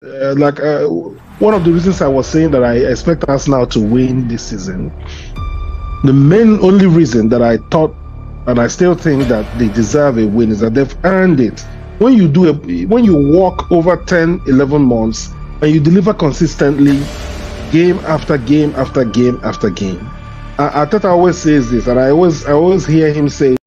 One of the reasons I was saying that I expect Arsenal to win this season, the main only reason that I thought and I still think that they deserve a win is that they've earned it. When you walk over 10, 11 months and you deliver consistently, game after game after game after game. Arteta always says this, and I always hear him say.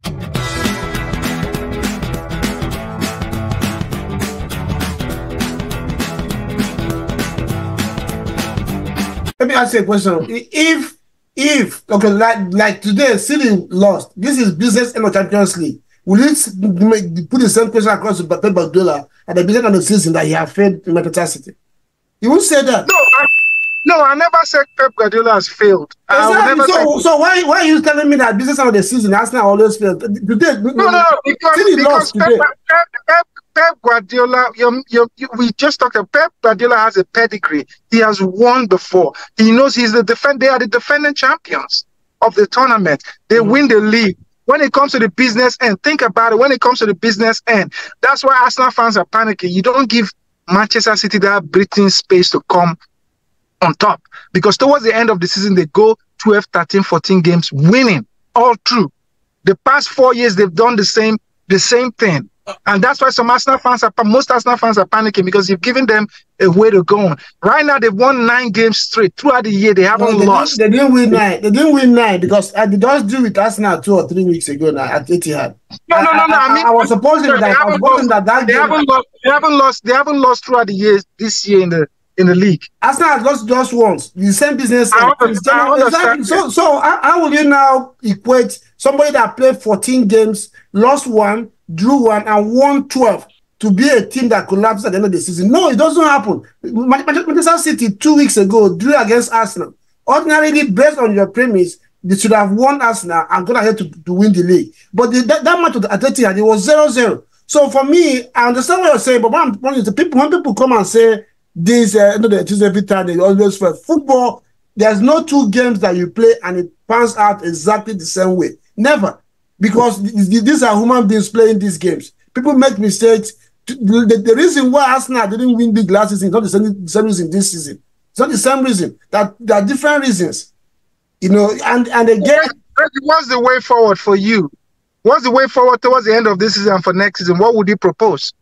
Let me ask you a question. If okay, like today, City lost. This is business in the Champions League. Will it put the same question across to Pep Guardiola at the beginning of the season that he has failed in Manchester City? You won't say that. No, I never said Pep Guardiola has failed. Exactly. So why are you telling me that business of the season Arsenal always failed? Today, because Pep Guardiola, we just talked about Pep Guardiola has a pedigree. He has won before. He knows he's the They are the defending champions of the tournament. They win the league. When it comes to the business end, think about it. When it comes to the business end, that's why Arsenal fans are panicking. You don't give Manchester City that breathing space to come on top, because towards the end of the season they go 12, 13, 14 games winning all through. The past 4 years they've done the same thing, and that's why most Arsenal fans are panicking, because you've given them a way to go on. Right now they've won 9 games straight throughout the year. They haven't lost. They didn't win 9. They didn't win 9 because they just do with Arsenal 2 or 3 weeks ago now at Etihad. No. I mean, I was supposing that they haven't lost throughout the years this year in the league. Arsenal has lost just once. The same business. Exactly. So how will you now equate somebody that played 14 games, lost 1, drew 1, and won 12 to be a team that collapsed at the end of the season? No, it doesn't happen. Manchester City 2 weeks ago drew against Arsenal. Ordinarily, based on your premise, they should have won Arsenal and gone ahead to win the league. But that match with Atletico, it was 0-0. So for me, I understand what you're saying, but when people come and say this, every time they always for football, there's no 2 games that you play and it pans out exactly the same way. Never. Because these are human beings playing these games. People make mistakes. The reason why Arsenal didn't win big last season is not the same reason this season. It's not the same reason. There are different reasons. And again, what's the way forward for you? What's the way forward towards the end of this season and for next season? What would you propose?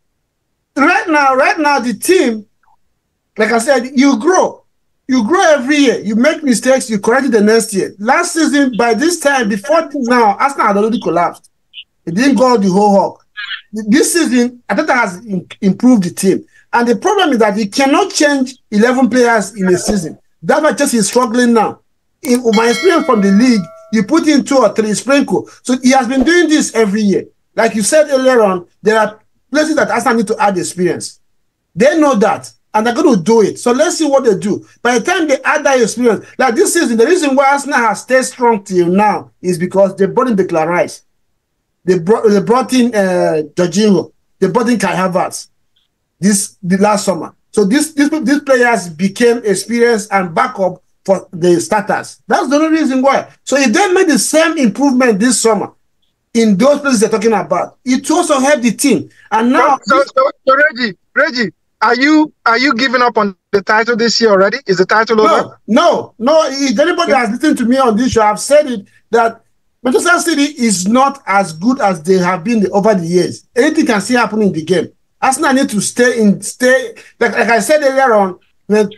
Right now, the team, like I said, you grow. You grow every year. You make mistakes, you correct it the next year. Last season, by this time, before now, Arsenal had already collapsed. It didn't go the whole hog. This season, Arteta has improved the team. And the problem is that you cannot change 11 players in a season. That's why Chelsea is struggling now. In my experience from the league, you put in 2 or 3 sprinkle. So he has been doing this every year. Like you said earlier on, there are places that Arsenal need to add experience. They know that, and they're going to do it. So let's see what they do. By the time they add that experience, like this season, the reason why Arsenal has stayed strong till now is because they brought in Declan Rice. They brought in Jorginho. They brought in Kai Havertz the last summer. So these players became experienced and backup for the starters. That's the only reason why. So if they made the same improvement this summer in those places they're talking about, it also helped the team. And now, so Reggie, are you giving up on the title this year already? Is the title over? No. If anybody has listened to me on this show, I've said it that Manchester City is not as good as they have been over the years. Anything can still happen in the game. Arsenal need to stay. Like I said earlier on, when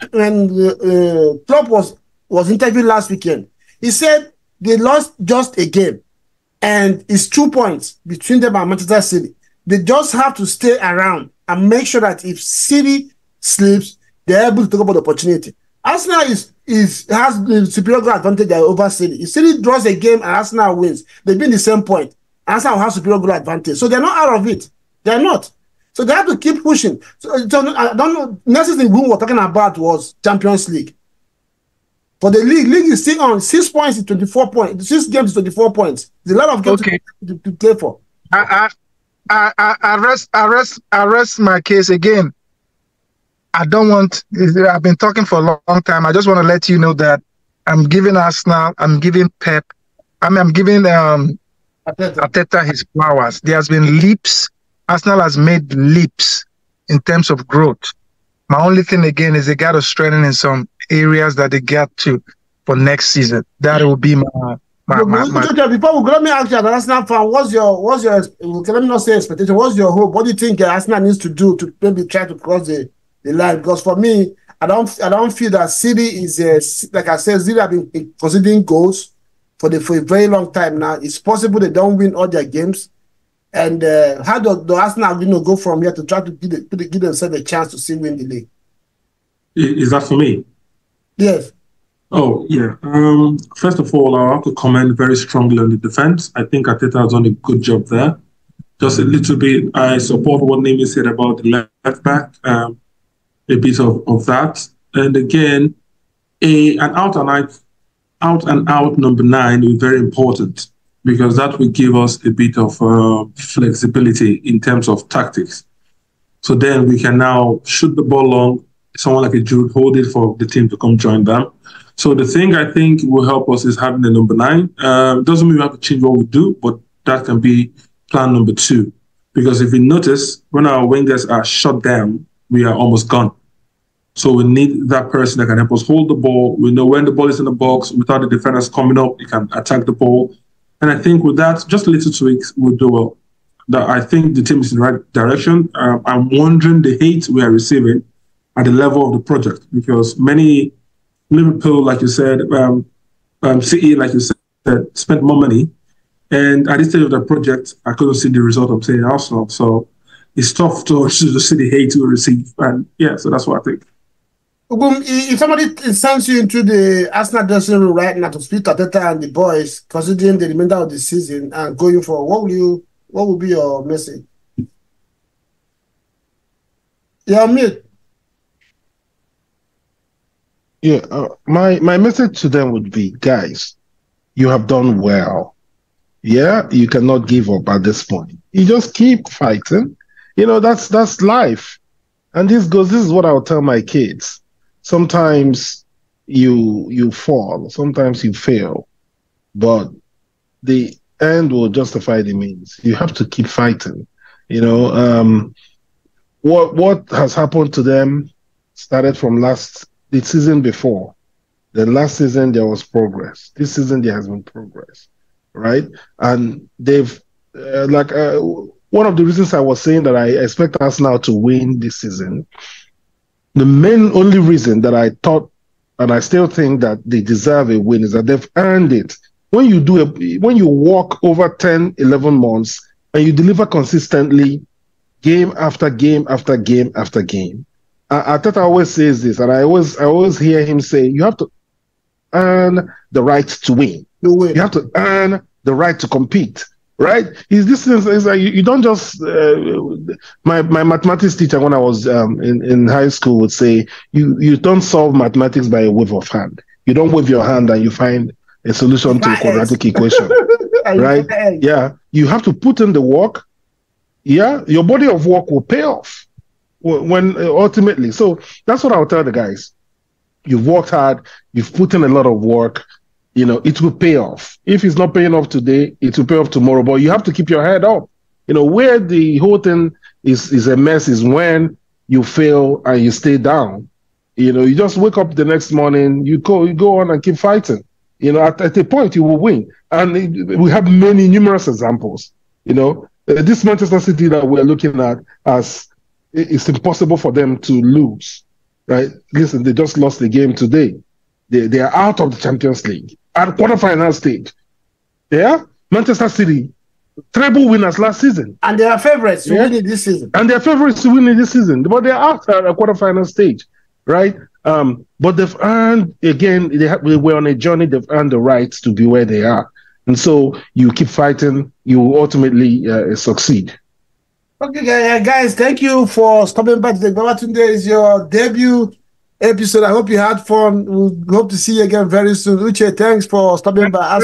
Klopp was interviewed last weekend, he said they lost just a game, and it's 2 points between them and Manchester City. They just have to stay around and make sure that if City sleeps, they're able to take up the opportunity. Arsenal has the superior advantage over City. If City draws a game and Arsenal wins, they've been the same point. Arsenal has superior goal advantage. So they're not out of it. They're not. So they have to keep pushing. So I don't know. Next season we were talking about was Champions League. For the league is still on 6 points is 24 points. 6 games is 24 points. There's a lot of games to play for. I rest my case again. I don't want. I've been talking for a long time. I just want to let you know that I'm giving Arsenal. I'm giving Pep. I'm giving Arteta his flowers. There has been leaps. Arsenal has made leaps in terms of growth. My only thing again is they got to strengthen in some areas that they got to for next season. That will be my. Before we go, let me ask you, as an Arsenal fan, what's your okay, let me not say expectation, what's your hope? What do you think Arsenal needs to do to maybe try to cross the line? Because for me, I don't feel that City is like I said, City have been conceding goals for a very long time now. It's possible they don't win all their games. And how do Arsenal go from here to try to give themselves a chance to still win the league? Is that for me? Yes. Oh, yeah. First of all, I have to comment very strongly on the defense. I think Arteta has done a good job there. Just a little bit, I support what Nimi said about the left back, a bit of that. And again, an out and out number 9 is very important because that will give us a bit of flexibility in terms of tactics. So then we can now shoot the ball long, someone like a Jude hold it for the team to come join them. So the thing I think will help us is having the number 9. Doesn't mean we have to change what we do, but that can be plan number 2. Because if you notice, when our wingers are shut down, we are almost gone. So we need that person that can help us hold the ball. We know when the ball is in the box, without the defenders coming up, you can attack the ball. And I think with that, just a little tweaks, we'll do well. I think the team is in the right direction. I'm wondering the hate we are receiving at the level of the project, because many Liverpool, like you said, CE, like you said, spent more money. And at this stage of the project, I couldn't see the result I'm saying Arsenal. So it's tough to see the hate we receive. And yeah, so that's what I think. If somebody sends you into the Arsenal dressing room right now to speak to Arteta and the boys, considering the remainder of the season and going for, what will be your message? Yeah, mute. Yeah, my message to them would be, guys, you have done well. Yeah, you cannot give up at this point. You just keep fighting. That's life. And this is what I'll tell my kids. Sometimes you fall, sometimes you fail, but the end will justify the means. You have to keep fighting. What has happened to them started from the season before. The last season, there was progress. This season, there has been progress, right? And they've, one of the reasons I was saying that I expect Arsenal to win this season, the only reason that I thought, and I still think that they deserve a win, is that they've earned it. When you walk over 10, 11 months, and you deliver consistently, game after game after game after game, Arteta always says this, and I always hear him say, you have to earn the right to win. You have to earn the right to compete, right? This is like, you don't just, my mathematics teacher when I was in high school would say, you don't solve mathematics by a wave of hand. You don't wave your hand and you find a solution to a quadratic equation, right? Yeah, you have to put in the work. Yeah, your body of work will pay off when ultimately. So that's what I'll tell the guys. You've worked hard, you've put in a lot of work, it will pay off. If it's not paying off today, it will pay off tomorrow, but you have to keep your head up. Where the whole thing is a mess is when you fail and you stay down. You just wake up the next morning, you go on and keep fighting. At a point you will win. And we have numerous examples. This Manchester City that we're looking at, as it's impossible for them to lose, right? Listen, they just lost the game today. They are out of the Champions League at quarterfinal stage. Yeah, Manchester City, treble winners last season, and they are favorites to win it this season. And they are favorites to win it this season, but they are out at a quarterfinal stage, right? But they've earned, again, they were on a journey. They've earned the right to be where they are. And so you keep fighting, you will ultimately succeed. Okay, guys, thank you for stopping by today. Babatunde is your debut episode. I hope you had fun. We hope to see you again very soon. Uche, thanks for stopping by.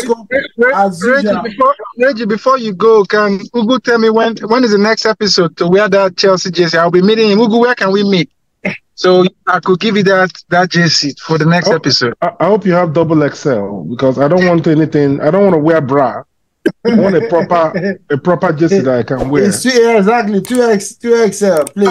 Reggie, before you go, can Ugu tell me when is the next episode to wear that Chelsea jersey? I'll be meeting him. Ugu, where can we meet? So I could give you that jersey for the next episode. I hope you have double XL, because I don't want to wear bra I want a proper jersey that I can wear. It's exactly 2XL. Please.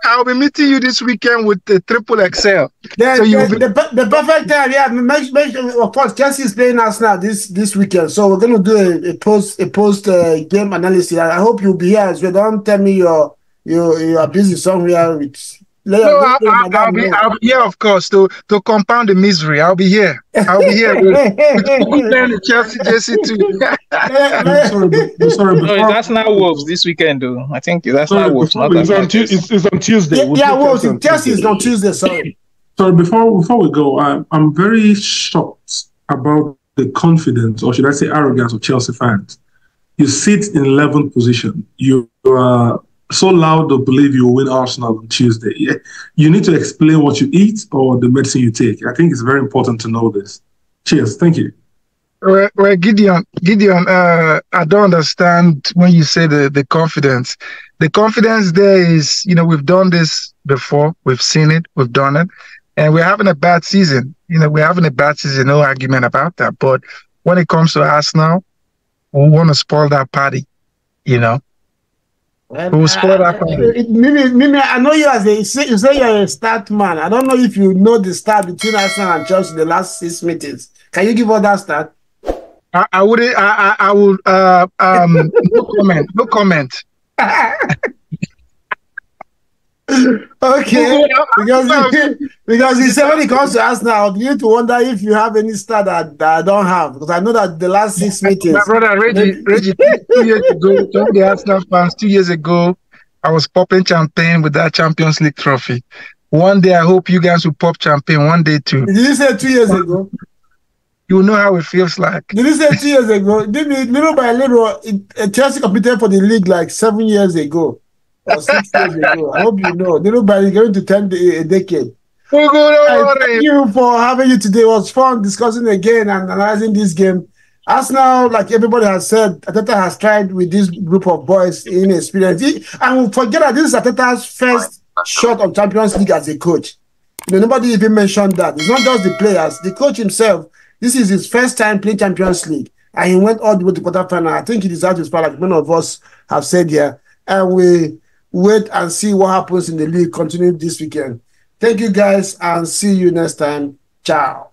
I'll be meeting you this weekend with the triple XL. The perfect time, yeah. Make sure, of course, Chelsea is playing us now this weekend, so we're going to do a post game analysis. I hope you'll be here as well. Don't tell me you're busy somewhere with. I'll be here, of course, to compound the misery. I'll be here. I'll be here with the Chelsea jersey too. Sorry, no, it's Arsenal Wolves this weekend, though. I think it's Arsenal Wolves. It's on Tuesday. Wolves. Chelsea is on Tuesday. Sorry. Sorry, before we go, I'm very shocked about the confidence, or should I say arrogance, of Chelsea fans. You sit in 11th position. You are so loud to believe you will win Arsenal on Tuesday. You need to explain what you eat or the medicine you take. I think it's very important to know this. Cheers. Thank you. Well, Gideon, I don't understand when you say the confidence. The confidence there is, we've done this before. We've seen it. We've done it. And we're having a bad season. We're having a bad season. No argument about that. But when it comes to Arsenal, we want to spoil that party, We'll spoil that party. Mimi, I know you you say you're a stat man. I don't know if you know the stat between Arsenal and Chelsea in the last 6 meetings. Can you give us that stat? I would no comment. Okay, because you said when it comes to Arsenal, you need to wonder if you have any stat that I don't have, because I know that the last 6 meetings. My brother Reggie, 2 years ago, the Arsenal fans, 2 years ago, I was popping champagne with that Champions League trophy. One day, I hope you guys will pop champagne. One day too. Did you say 2 years ago? You know how it feels like. Did you say 2 years ago? Little by little, Chelsea competed for the league like 7 years ago. Or 6 years ago. I hope you know. Little by going to 10 a decade. Thank you for having you today. It was fun discussing again and analyzing this game. Arsenal, like everybody has said, Arteta has tried with this group of boys in experience. And forget that this is Arteta's first shot on Champions League as a coach. Nobody even mentioned that. It's not just the players. The coach himself, this is his first time playing Champions League. And he went all the way to quarterfinal. I think he deserves his part, like many of us have said here. And we wait and see what happens in the league continue this weekend. Thank you guys and see you next time. Ciao.